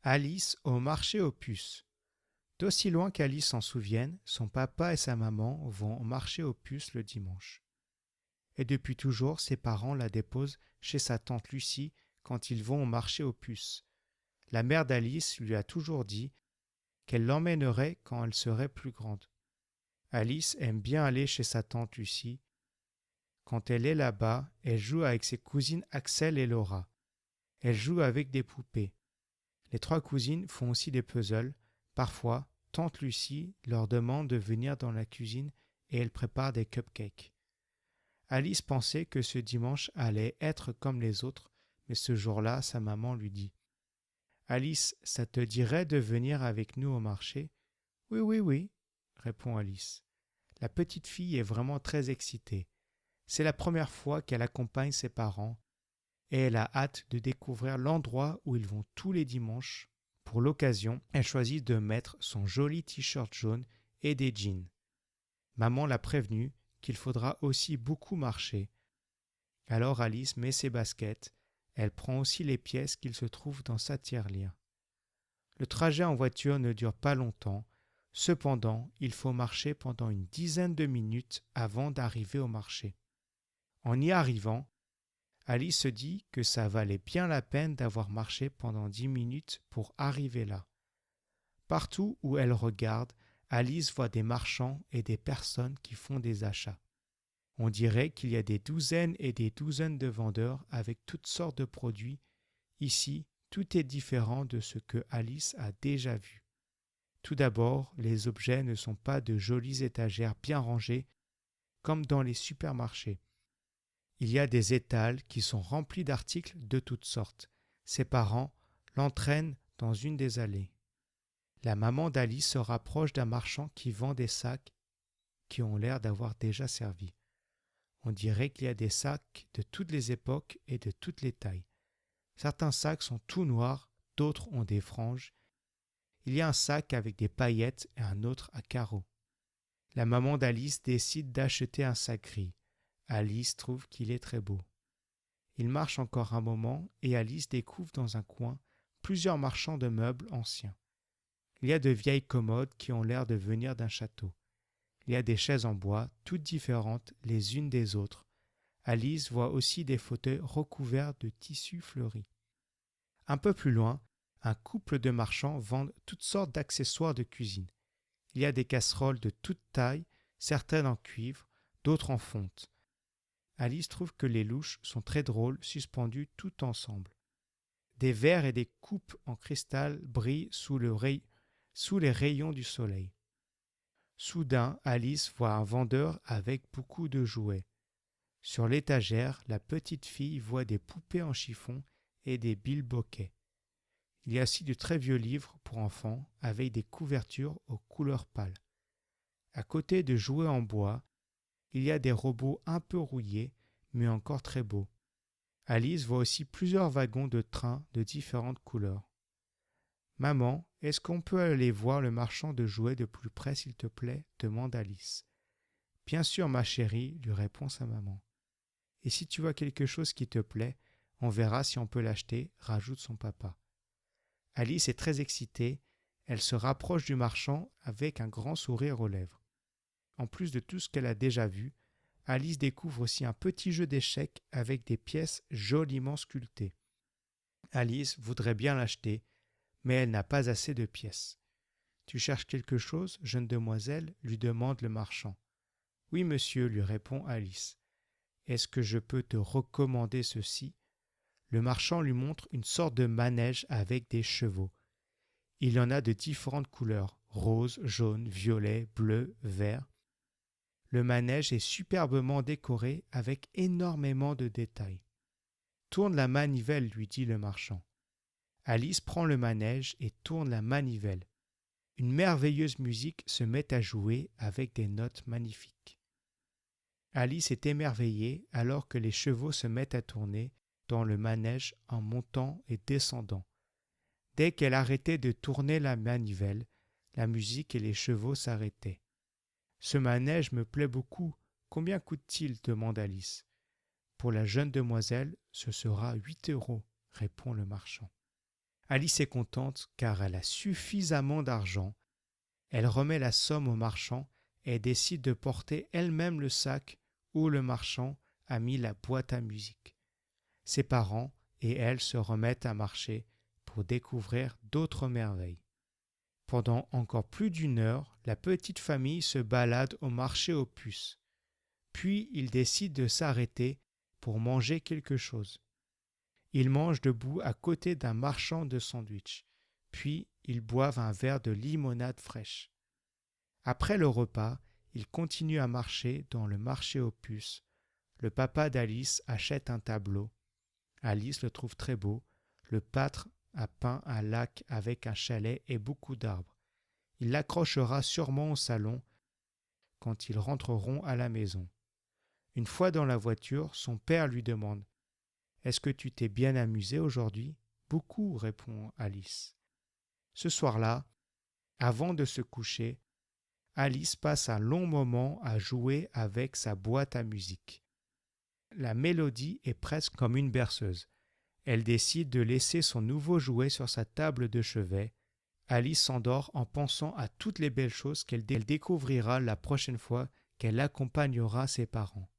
Alice au marché aux puces. D'aussi loin qu'Alice s'en souvienne, son papa et sa maman vont au marché aux puces le dimanche. Et depuis toujours, ses parents la déposent chez sa tante Lucie quand ils vont au marché aux puces. La mère d'Alice lui a toujours dit qu'elle l'emmènerait quand elle serait plus grande. Alice aime bien aller chez sa tante Lucie. Quand elle est là-bas, elle joue avec ses cousines Axel et Laura. Elle joue avec des poupées. Les trois cousines font aussi des puzzles. Parfois, tante Lucie leur demande de venir dans la cuisine et elle prépare des cupcakes. Alice pensait que ce dimanche allait être comme les autres, mais ce jour-là, sa maman lui dit « Alice, ça te dirait de venir avec nous au marché ?»« Oui, oui, oui, » répond Alice. La petite fille est vraiment très excitée. C'est la première fois qu'elle accompagne ses parents et elle a hâte de découvrir l'endroit où ils vont tous les dimanches. Pour l'occasion, elle choisit de mettre son joli t-shirt jaune et des jeans. Maman l'a prévenue qu'il faudra aussi beaucoup marcher. Alors Alice met ses baskets, elle prend aussi les pièces qu'il se trouve dans sa tirelire. Le trajet en voiture ne dure pas longtemps, cependant il faut marcher pendant une dizaine de minutes avant d'arriver au marché. En y arrivant, Alice se dit que ça valait bien la peine d'avoir marché pendant 10 minutes pour arriver là. Partout où elle regarde, Alice voit des marchands et des personnes qui font des achats. On dirait qu'il y a des douzaines et des douzaines de vendeurs avec toutes sortes de produits. Ici, tout est différent de ce que Alice a déjà vu. Tout d'abord, les objets ne sont pas de jolies étagères bien rangées comme dans les supermarchés. Il y a des étals qui sont remplis d'articles de toutes sortes. Ses parents l'entraînent dans une des allées. La maman d'Alice se rapproche d'un marchand qui vend des sacs qui ont l'air d'avoir déjà servi. On dirait qu'il y a des sacs de toutes les époques et de toutes les tailles. Certains sacs sont tout noirs, d'autres ont des franges. Il y a un sac avec des paillettes et un autre à carreaux. La maman d'Alice décide d'acheter un sac gris. Alice trouve qu'il est très beau. Il marche encore un moment et Alice découvre dans un coin plusieurs marchands de meubles anciens. Il y a de vieilles commodes qui ont l'air de venir d'un château. Il y a des chaises en bois, toutes différentes les unes des autres. Alice voit aussi des fauteuils recouverts de tissus fleuris. Un peu plus loin, un couple de marchands vendent toutes sortes d'accessoires de cuisine. Il y a des casseroles de toutes tailles, certaines en cuivre, d'autres en fonte. Alice trouve que les louches sont très drôles, suspendues tout ensemble. Des verres et des coupes en cristal brillent sous les rayons du soleil. Soudain, Alice voit un vendeur avec beaucoup de jouets. Sur l'étagère, la petite fille voit des poupées en chiffon et des bilboquets. Il y a aussi de très vieux livres pour enfants avec des couvertures aux couleurs pâles. À côté de jouets en bois, il y a des robots un peu rouillés, mais encore très beaux. Alice voit aussi plusieurs wagons de train de différentes couleurs. « Maman, est-ce qu'on peut aller voir le marchand de jouets de plus près, s'il te plaît ?» demande Alice. « Bien sûr, ma chérie, » lui répond sa maman. « Et si tu vois quelque chose qui te plaît, on verra si on peut l'acheter, » rajoute son papa. Alice est très excitée, elle se rapproche du marchand avec un grand sourire aux lèvres. En plus de tout ce qu'elle a déjà vu, Alice découvre aussi un petit jeu d'échecs avec des pièces joliment sculptées. Alice voudrait bien l'acheter, mais elle n'a pas assez de pièces. « Tu cherches quelque chose, jeune demoiselle ?» lui demande le marchand. « Oui, monsieur, » lui répond Alice. « Est-ce que je peux te recommander ceci ?» Le marchand lui montre une sorte de manège avec des chevaux. Il y en a de différentes couleurs, rose, jaune, violet, bleu, vert. Le manège est superbement décoré avec énormément de détails. « Tourne la manivelle, » lui dit le marchand. Alice prend le manège et tourne la manivelle. Une merveilleuse musique se met à jouer avec des notes magnifiques. Alice est émerveillée alors que les chevaux se mettent à tourner dans le manège en montant et descendant. Dès qu'elle arrêtait de tourner la manivelle, la musique et les chevaux s'arrêtaient. « Ce manège me plaît beaucoup. Combien coûte-t-il ?» demande Alice. « Pour la jeune demoiselle, ce sera 8 €, répond le marchand. Alice est contente car elle a suffisamment d'argent. Elle remet la somme au marchand et décide de porter elle-même le sac où le marchand a mis la boîte à musique. Ses parents et elle se remettent à marcher pour découvrir d'autres merveilles. Pendant encore plus d'une heure, la petite famille se balade au marché aux puces. Puis ils décident de s'arrêter pour manger quelque chose. Ils mangent debout à côté d'un marchand de sandwichs. Puis ils boivent un verre de limonade fraîche. Après le repas, ils continuent à marcher dans le marché aux puces. Le papa d'Alice achète un tableau. Alice le trouve très beau. Le pâtre a peint un lac avec un chalet et beaucoup d'arbres. Il l'accrochera sûrement au salon quand ils rentreront à la maison. Une fois dans la voiture, son père lui demande « Est-ce que tu t'es bien amusé aujourd'hui ?» « Beaucoup, répond Alice. Ce soir-là, avant de se coucher, Alice passe un long moment à jouer avec sa boîte à musique. La mélodie est presque comme une berceuse. Elle décide de laisser son nouveau jouet sur sa table de chevet. Alice s'endort en pensant à toutes les belles choses qu'elle découvrira la prochaine fois qu'elle accompagnera ses parents.